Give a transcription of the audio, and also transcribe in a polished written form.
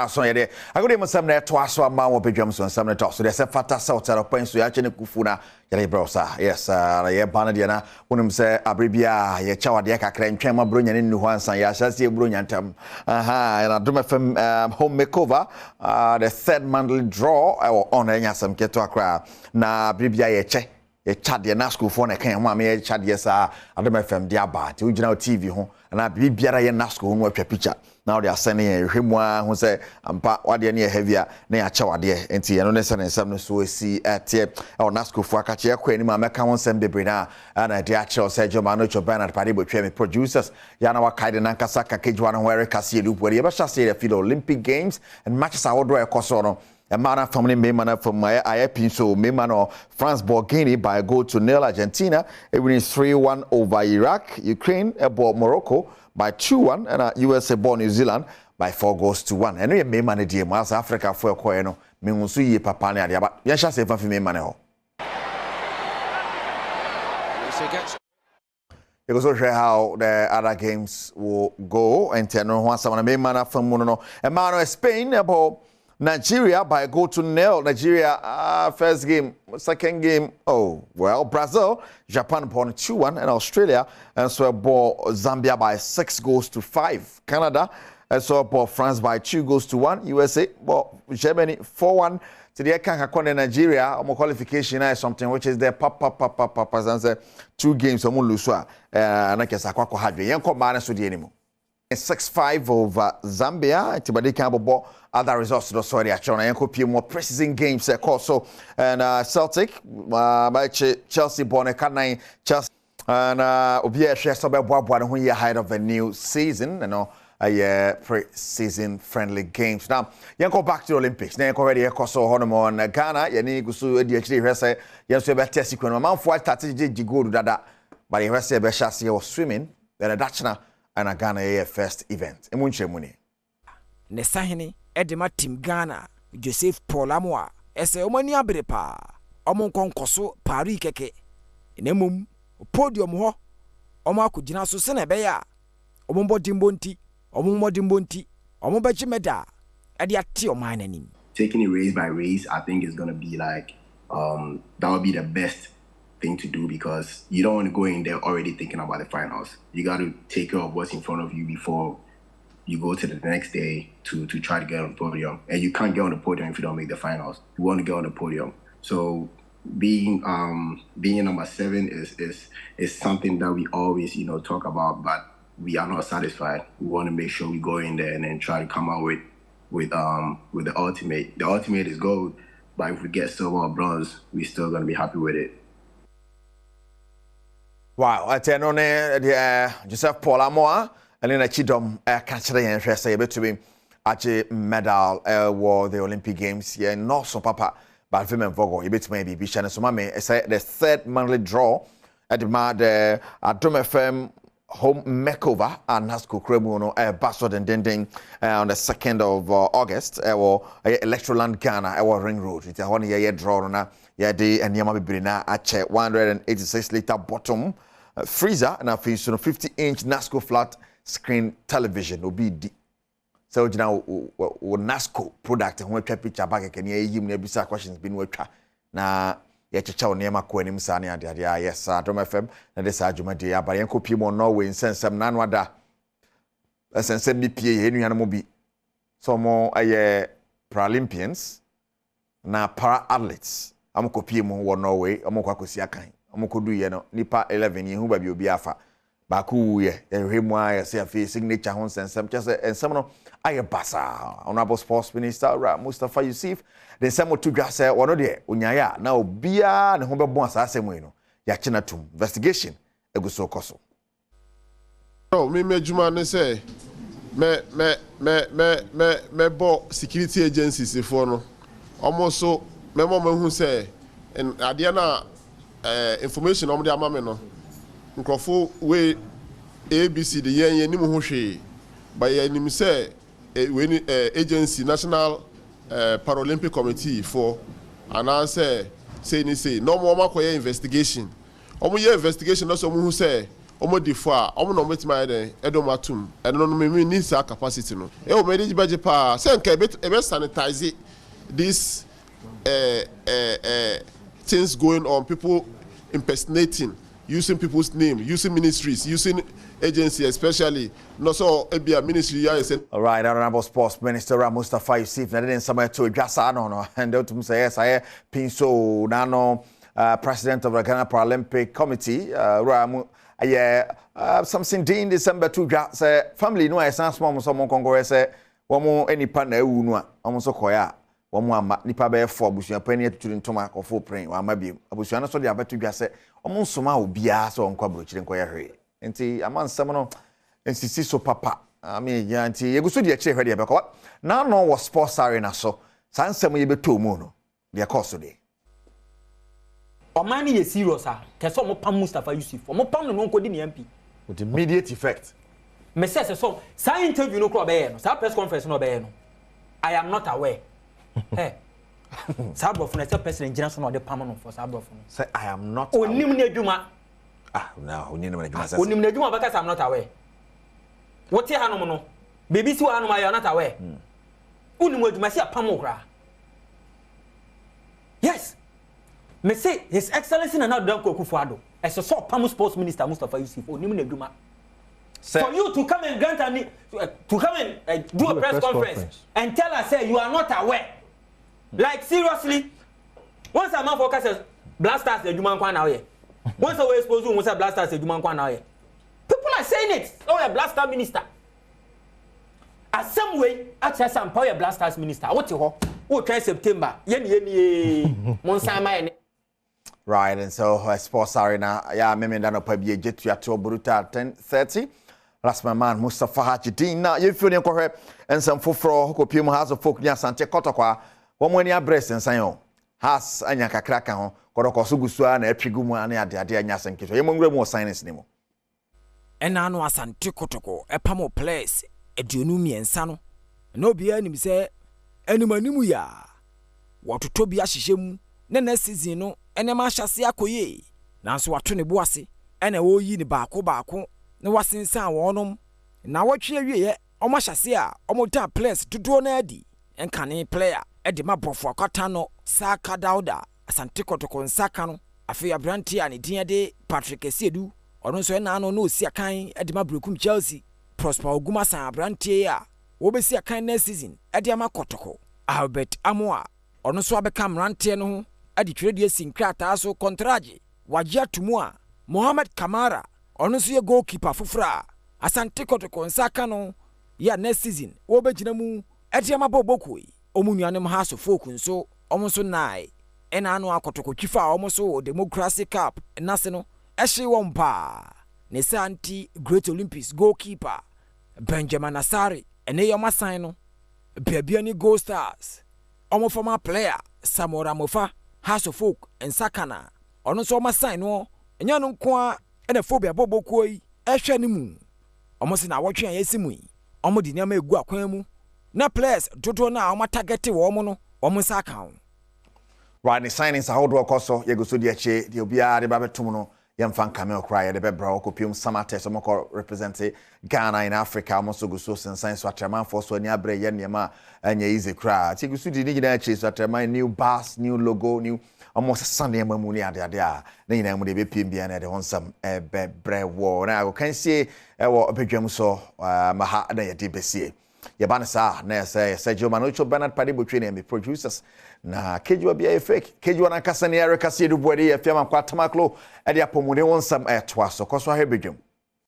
So yeah, I got him some there twice so man will be drums on some talk. So there's a fata south of points to actually kufuna. Brosa, yes, yeah, Banadiana, when him say Abribia, ye chawa de kakra ntwema bronya ne nuhu ansan ya hyase bronya ntam. Aha, and Adom FM home makeover, the third monthly draw on enya sam keto akra na Abribia ye che. Ye chat de na school for na kan ho me chat yes Adom FM dia ba ti ugina TV ho na bibiara ye na school ho atwa picture. Now they are sending a himwa who say ampa wade ne heavier na ya cha wade enti eno ne send nsam no so si atie or nasco for akache akwa ni ma meka won sem bebre na na de ache o Sergio Mano Chobana pade botwe me producers ya na wakaide na nkasa ka kejwa no where kase edu bori e ba shase the field Olympic Games and matches are draw ekoso no a man from the main man from my IAP so main man of France Burkini by a goal to nil. Argentina it wins 3-1 over Iraq. Ukraine bought Morocco by 2-1 and USA bought New Zealand by 4-1. And we main man the South Africa for Koeno me unsu yi papa ne ade ba ya sha se fa fi main man ho. You go show how the other games will go and tell no one some main man from no Emmanuel Spain about Nigeria by a goal to nil. Nigeria first game, second game. Oh well, Brazil, Japan upon 2-1, and Australia and so bought Zambia by 6-5. Canada and so bought France by 2-1. USA bought Germany 4-1. To the Kanka Nigeria, qualification is something which is there. Papa, 2 games. Luswa and I guess I quite had yanko minus with the anymore. 6-5 over Zambia. Tibadi Cambo other results to sorry actually yanko more precision games also and Celtic by Chelsea born a canine Chelsea and Obia share sobe boa when you ahead of the new season, you know. Pre-season friendly games. Now, yanko back to the Olympics. Now, already ekoso honomo on Ghana. Yani gusu ADHD rese. Yanso ebe testi kwenye. Man for strategy jigo dada. But the rest ebe shasi was swimming. Then a Dutchna and a Ghana first event. Emunche muni. Nesahini edema team Ghana. Joseph Paul Amoa. Ese omani abrepa. Omon konkoso pari keke. Enemum podium ho. Oma kujina so sene beya. Omombo dimbonti. Taking it race by race, I think is gonna be like that would be the best thing to do because you don't want to go in there already thinking about the finals. You got to take care of what's in front of you before you go to the next day to try to get on the podium. And you can't get on the podium if you don't make the finals. You want to get on the podium. So being number 7 is something that we always talk about, but we are not satisfied. We want to make sure we go in there and then try to come out with the ultimate. The ultimate is gold, but if we get silver or bronze, we're still gonna be happy with it. Wow, I tell you, Joseph Paul Amoa, and then Adom catch the interest between medal war the Olympic Games here not so papa, but women vogo you bet maybe be channel so mame say the third monthly draw at the Adom FM home makeover and Nasco Kremuno Bastard and Dending on the 2nd of August or Electroland Ghana Ring Road. It's a 1 year draw na yadi and Yama Bibrina at 186 liter bottom freezer and a 50-inch Nasco flat screen television will be so now Nasco product and we picture back can you bisa questions been worked na ye checha onema ko anim sa ne ade yes Adom FM na de sa adwuma de abare enko pie mo no we nsensem na no ada nsensem bi pie ye nuanom bi so mo aye Paralympians na para athletes amko pie mo wo Norway amko akosi akan amko du ye no nipa 11 ye hu ba bi obi afa ba ku ye ehwemu aye se afi signature ho nsensem chese ensem no aye basa honorable sports minister Mustafa Yusuf the same to dwa say wono de onyaya na obia ne ho bebo asase mu no ya chena tum investigation eguso koso no me medjuma ne say me bo security agencies for no almost so me mo hu say en ade na information om de amame no nkrofo we ABC de yen nim ho hwe ba yen nim say we agency national Paralympic Committee for and I say no more makoye investigation. Omo ye investigation no so mu say omo di fo a omo no metima den Adom atum eno no me need sa capacity no e o me dey baje pa say nka e sanitize this things going on, people impersonating, using people's name, using ministries, using agencies, especially no so ebia ministry ya is. All right, Honorable Sports Minister Mustafa Yusuf na den somewhere to adjust no and to say yes I pinso nano president of the Ghana Paralympic Committee Ramu something in December to say family no I sense mom so mon congress say womo any partner ewu no a so koya womo ama nipa be for abusua pani atuturi ntoma akofo pren wa ama biem abusua no so de abeto dwa say womo nsoma obia so onko abrochire nkoya hwe enti amansam no nsisi so papa ami yanti yeguso de akire hwe de beko na no was sports arena so sansam ye beto mu no de course de Omani ye serious ah. Keso mo pam Mustafa Yusuf. Mo pam no nko di ne MP. With immediate effect. Me say so. Say interview no kro be no. Say press conference no be no. I am not aware. Hey. Sabro for say president Gina so no de pam no for Sabro for. Say I am not. Onim na adwuma. No, onim na adwuma say. Onim na adwuma because I'm not aware. What here hanom no? Baby si wa hanom I am not aware. Onim adwuma si pam okra. Yes. Me say His Excellency Nana Danko Akufo-Addo as a sort of sports minister Mustafa Yusuf onimu na dwuma. For you to come and grant to come and do a press conference and tell us say you are not aware. Like seriously, once a man focus blasters the dwuma kwa na here. Once we expose you say blasters the dwuma kwa na here. People are saying it. Oh, a blaster minister. As some way, actually some power blasters minister. What you ho? Oh, try September. Yeni Monsama. Right, and so sports arena, yeah, me no pabi jetu ato bruta 10:30. Last my man Mustafa Hajidin. Now you feel you correct and some fofro ko piem house of folk nya sante kotokwa. Wo mo ani abrest nsan yo. Has anya kakra ka ho. Kodoko so gusua na atwigu mu ane ade anya sankeso. Ye mo ngre mu signs ni mo. Ena no asante kotoko epamo place eduonu miensa no. Na obi anim se animanimu ya. Watoto bi ahihye mu na next season no enema ahyase akoye nanso wato ne boase ena wo yi ne baako na wasensan wonom na watwe awie omo ahyase a omo ta players dodo na adi enkane player e de mabofo akwata no Saka Dauda asante kotoko nsaka no afi abranti a ne din de Patrick Esiedu ono so na no osi akan e de mabrekum Chelsea Prosper Ogumasan abranti a wo besi akan next season e de amakotoko Albert Amoa ono so abeka mrante no ho adi twede sinkrata so kontraje wagya tumu a Mohamed Kamara ono so ye goalkeeper fofra asante kotoko nsaka no ya next season wo begina mu etiama bobokoi omunuanem ha so folk nso omo so nai ena anu akotoko twifa omo so Democracy Cup nase no ehye won pa ne santi Great Olympics goalkeeper Benjamin Asare ene yomasan no bia ni Gold Stars omo former player Samora Mofa House of Folk and Sakana. Ono so ma sign no enya no nko a na phobia boboko yi ehwe ne mu. Omo se na wotwe an yesimu yi. Omo di nyama egu akwan mu. Na players dodo na omo target wo omo no omo sa kan. Right, the signings are hold work also ye go so de che de obia de ba betum no yemfa nkame okra de be bra okopim samate so mo represent Ghana in Africa almost so go so sensan so atreman for so ani abre ye niam anya easy cra ti go so di ni che so atreman new bus new logo new almost Sunday mamu ni ade a na nyina mu de be pim bia na de honsam be bre wo na go kan see e wo bedwam so maha na ye de besie ye ba na sa na say Sergio Manucho Bernard Padibo trainer me producers na kejua bia fake kejua na kasa ne Eric Asiedu Bwede ye fiam kwa tamaklo e de apomune wonsam toaso koso ha bedwam